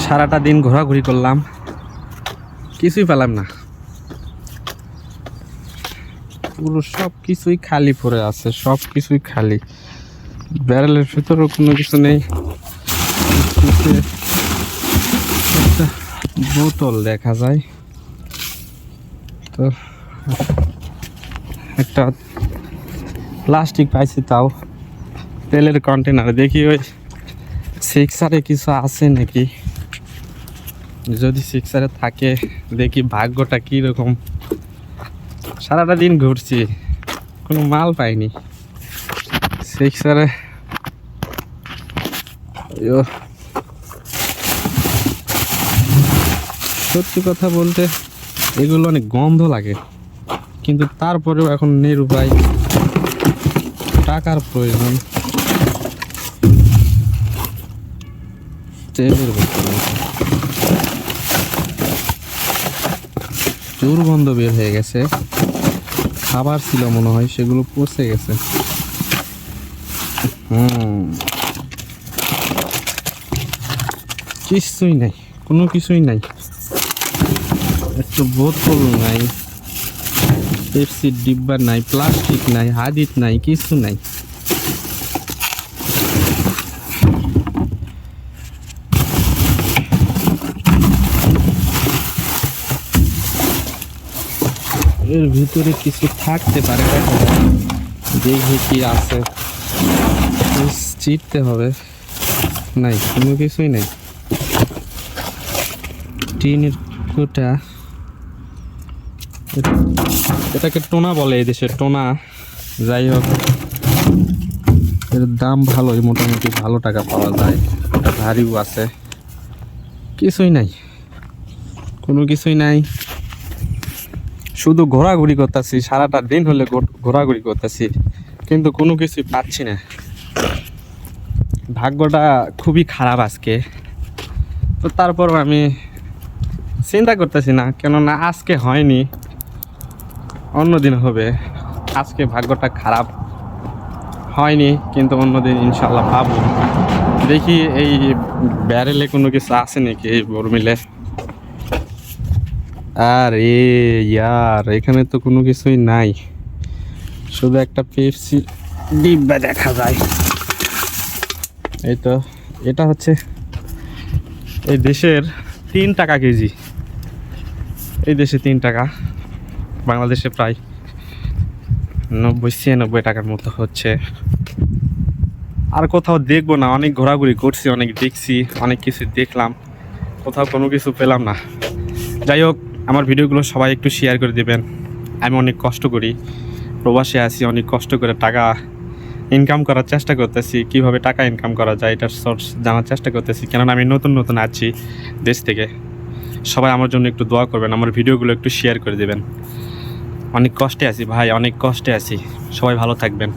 সারাটা দিন ঘোরাঘুরি করলাম, কিছুই পেলাম না। পুরো সব কিছুই খালি পড়ে আছে, সব কিছুই খালি। ব্যারেলের ভিতরেও কোনো কিছু নেই। একটা বোতল দেখা যায়, তো একটা প্লাস্টিক পাইছি, তাও তেলের কন্টেনার। দেখি ওই সিক্সারে কিছু আছে নাকি, যদি সিক্সারে থাকে দেখি ভাগ্যটা কীরকম। সারাটা দিন ঘুরছি, কোনো মাল পাইনি সিক্সারে। সত্যি কথা বলতে এগুলো অনেক গন্ধ লাগে, কিন্তু তারপরেও এখন নিরুপায়, টাকার প্রয়োজন। তেলের বোতল, দুর্গন্ধ বের হয়ে গেছে। খাবার ছিল মনে হয়, সেগুলো পচে গেছে। কিছুই নাই, কোনো কিছুই নাই। একটু বোতল নাই, পেপসির ডিব্বা নাই, প্লাস্টিক নাই, হাদিদ নাই, কিছু নাই। এর ভিতরে কিছু থাকতে পারে, দেখি কি আছে, চিপতে হবে। নাই, কোনো কিছুই নাই। টিনের কোটা, এটাকে টোনা বলে এই দেশে, টোনা। যাই হোক, এর দাম ভালোই, মোটামুটি ভালো টাকা পাওয়া যায়। ভারীও আছে। কিছুই নাই, কোনো কিছুই নাই। শুধু ঘোরাঘুরি করতেছি, সারাটা দিন হলে ঘোরাঘুরি করতেছি, কিন্তু কোনো কিছুই পাচ্ছি না। ভাগ্যটা খুবই খারাপ আজকে। তো তারপর আমি চিন্তা করতেছি না, কেননা আজকে হয়নি, অন্যদিন হবে। আজকে ভাগ্যটা খারাপ হয়নি, কিন্তু অন্যদিন ইনশাল্লাহ পাবো। দেখি এই ব্যারেলে কোনো কিছু আছে নাকি, এই বর্মিলে। আরে ইয়ার, এখানে তো কোনো কিছুই নাই, শুধু একটা পেপসি ডিব্বা দেখা যায়। এই তো, এটা হচ্ছে এই দেশের 3 টাকা কেজি। এই দেশে 3 টাকা, বাংলাদেশে প্রায় 90-96 টাকার মতো হচ্ছে। আর কোথাও দেখবো না, অনেক ঘোরাঘুরি করছি, অনেক দেখছি, অনেক কিছু দেখলাম, কোথাও কোনো কিছু পেলাম না। যাই হোক, আমার ভিডিওগুলো সবাই একটু শেয়ার করে দেবেন। আমি অনেক কষ্ট করি, প্রবাসে আছি, অনেক কষ্ট করে টাকা ইনকাম করার চেষ্টা করতেছি। কিভাবে টাকা ইনকাম করা যায় এটার সোর্স জানার চেষ্টা করতেছি, কেননা আমি নতুন নতুন আছি দেশ থেকে। সবাই আমার জন্য একটু দোয়া করবেন, আমার ভিডিওগুলো একটু শেয়ার করে দেবেন। অনেক কষ্টে আছি ভাই, অনেক কষ্টে আছি। সবাই ভালো থাকবেন।